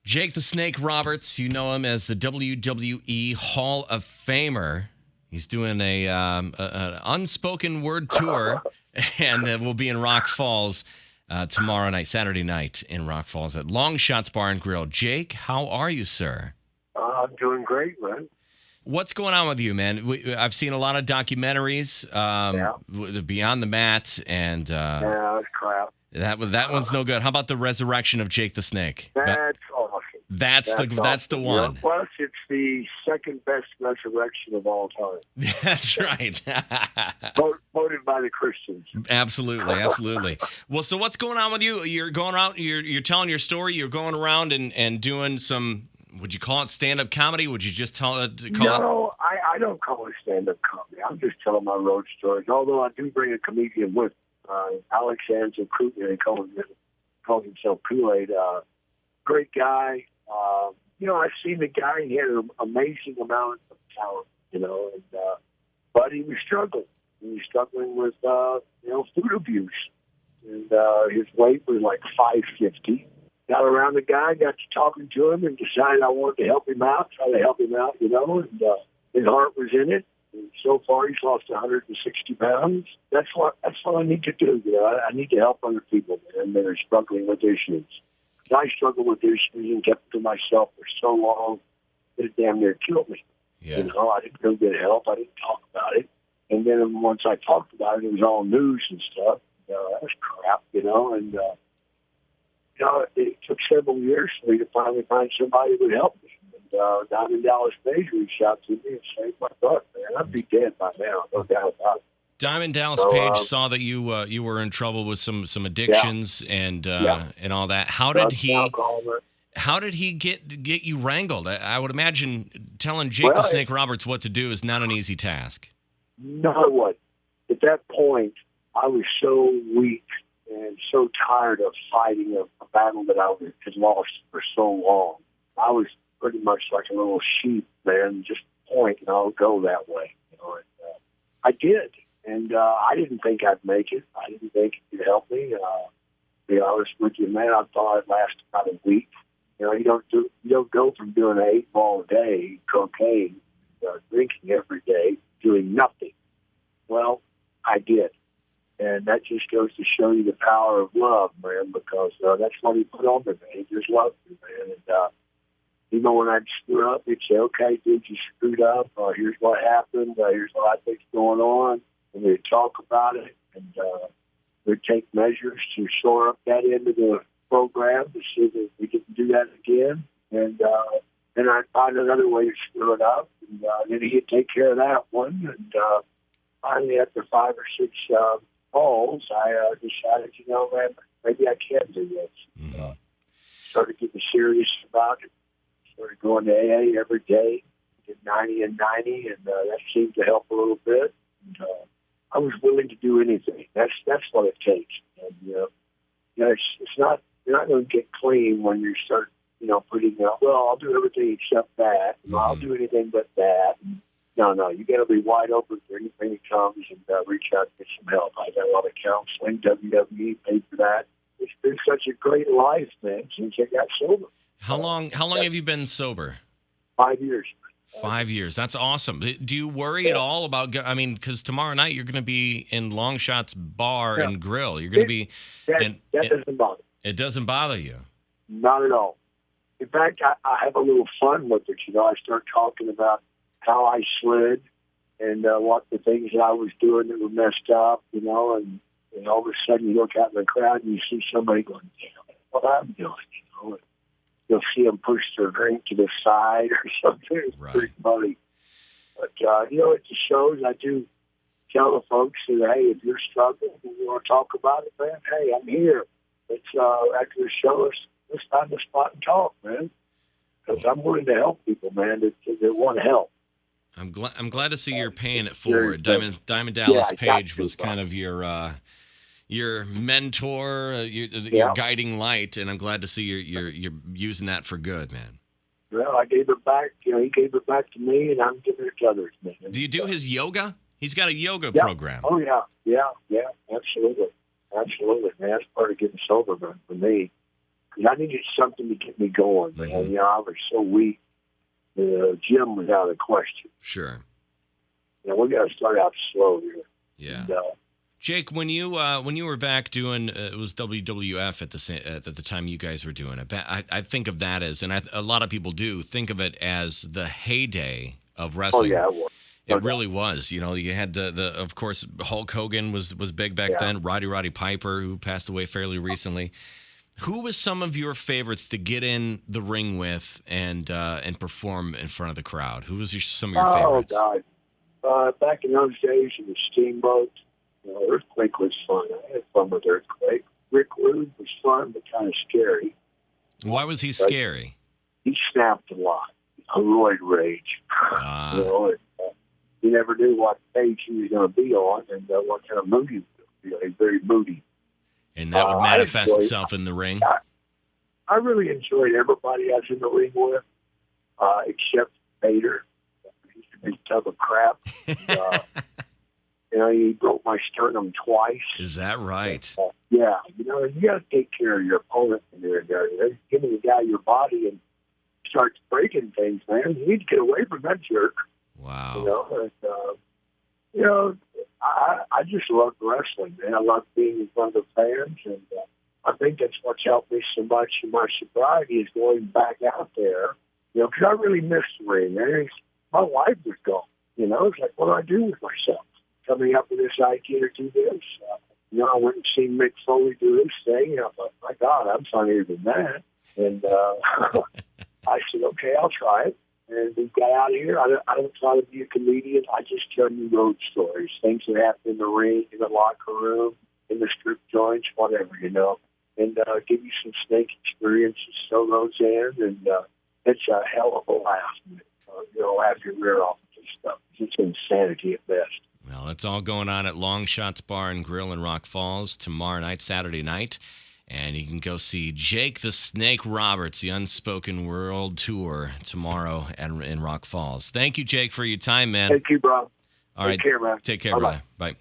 Jake the Snake Roberts, you know him as the WWE Hall of Famer. He's doing an unspoken word tour, and we'll be in Rock Falls tomorrow night, Saturday night in Rock Falls at Long Shots Bar and Grill. Jake, how are you, sir? I'm doing great, man. What's going on with you, man? I've seen a lot of documentaries, Beyond the Mat, and Yeah, that's crap. that one's no good. How about the resurrection of Jake the Snake? That's awesome. That's the one. Yeah, plus, it's the second best resurrection of all time. That's right. Voted by the Christians. Absolutely. Well, so what's going on with you? You're going out. You're telling your story. You're going around and doing some. Would you call it stand-up comedy? Would you just call it? No, I don't call it stand-up comedy. I'm just telling my road stories. Although I do bring a comedian with Alex Anzalkrutin. He calls himself Kool-Aid. Great guy. I've seen the guy. He had an amazing amount of talent. But he was struggling. He was struggling with food abuse, and his weight was like 550. Got around the guy, got to talking to him, and decided I wanted to help him out, try to help him out, and his heart was in it. And so far, he's lost 160 pounds. That's what I need to do. I need to help other people, man, that are struggling with issues. I struggled with issues and kept it to myself for so long that it damn near killed me. Yeah. I didn't go get help. I didn't talk about it. And then once I talked about it, it was all news and stuff. That was crap, and it took several years for me to finally find somebody who would help me. And Diamond Dallas Page reached out to me and saved my butt, man. I'd be dead by now, no doubt about it. Diamond Dallas Page saw that you were in trouble with some addictions and all that. How did he get you wrangled? I would imagine telling Jake the Snake Roberts what to do is not an easy task. No, it wasn't. At that point, I was so weak and so tired of fighting a battle that I had lost for so long. I was pretty much like a little sheep, man, just point, and I'll go that way. I did. And I didn't think I'd make it. I didn't think it could help me. To be honest with you, man, I thought it'd last about a week. You don't go from doing an 8-ball a day, cocaine, drinking every day, doing nothing. Well, I did. And that just goes to show you the power of love, man, because that's what he put on me, man. He just loved me, man. And when I'd screw up, he'd say, okay, dude, you screwed up. Here's what happened. Here's what I think's going on. And we'd talk about it, and we'd take measures to shore up that end of the program to see that we didn't do that again. And then I'd find another way to screw it up, and then he'd take care of that one. And finally, after 5 or 6 falls, I decided, man, maybe I can do this. Started getting serious about it. Started going to AA every day, did 90 and 90, and that seemed to help a little bit. And, I was willing to do anything. That's what it takes. And it's not, you're not going to get clean when you start putting out. Well, I'll do everything except that. I'll do anything but that. No, you got to be wide open for anything that comes, and reach out and get some help. I got a lot of counseling. WWE paid for that. It's been such a great life, man, since I got sober. How long have you been sober? 5 years. 5 years. That's awesome. Do you worry at all about, because tomorrow night you're going to be in Long Shots Bar and Grill. You're going to be. That doesn't bother me. It doesn't bother you? Not at all. In fact, I have a little fun with it. I start talking about how I slid and what the things that I was doing that were messed up, and all of a sudden you look out in the crowd and you see somebody going, damn, what I'm doing, You'll see them push their drink to the side or something. It's pretty funny. But, it just shows. I do tell the folks that, hey, if you're struggling and you want to talk about it, man, hey, I'm here. It's after the show, let's find a spot and talk, man. Because I'm willing to help people, man, that want help. I'm glad to see you're paying it forward. Diamond Dallas Page was kind of your mentor, your guiding light, and I'm glad to see you're using that for good, man. Well, I gave it back. He gave it back to me, and I'm giving it to others, man. Do you do his yoga? He's got a yoga program. Oh, yeah, absolutely, man. That's part of getting sober, man, for me. 'Cause I needed something to get me going, man. Mhm. You know, I was so weak. The gym was out of the question. Sure. You know, we got to start out slow here. Yeah. And, Jake, when you were back doing it was WWF at the time you guys were doing it. I think of that as, and a lot of people do think of it as the heyday of oh, wrestling. yeah, it was. It really was. You know, you had the of course Hulk Hogan was big back Yeah. then. Roddy Piper, who passed away fairly recently. Who was some of your favorites to get in the ring with and perform in front of the crowd? Who was some of your favorites? Oh, God. Back in those days, it was Steamboat. You know, Earthquake was fun. I had fun with Earthquake. Rick Rude was fun, but kind of scary. Why was he scary? He snapped a lot. A roid rage. Ah. You know, you never knew what page he was going to be on and what kind of mood he was. You know, he's very moody. And that would I manifest enjoyed- itself in the ring. I really enjoyed everybody I was in the ring with, except Vader. He's a big tub of crap. You know, he broke my sternum twice. Is that right? Yeah, you know, you got to take care of your opponent in there. They're giving the guy your body and starts breaking things, man. You need to get away from that jerk. Wow. You know, and, you know, I just love wrestling, man. I love being in front of fans, and I think that's what's helped me so much in my sobriety is going back out there. You know, because I really missed the ring, man. My life was gone. You know, it's like, what do I do with myself? Coming up with this idea to do this. You know, I went and seen Mick Foley do his thing, and I thought, my God, I'm funnier than that. And I said, okay, I'll try it. And we got out of here. I don't try to be a comedian. I just tell you road stories, things that happen in the ring, in the locker room, in the strip joints, whatever, you know, and give you some snake experiences, throw those in, and it's a hell of a laugh, you know, have your rear off and stuff. It's insanity at best. Well, it's all going on at Long Shots Bar and Grill in Rock Falls tomorrow night, Saturday night. And you can go see Jake the Snake Roberts, the Unspoken World Tour, tomorrow in Rock Falls. Thank you, Jake, for your time, man. Thank you, bro. All right. Take care, man. Take care, Bye-bye. brother. Bye.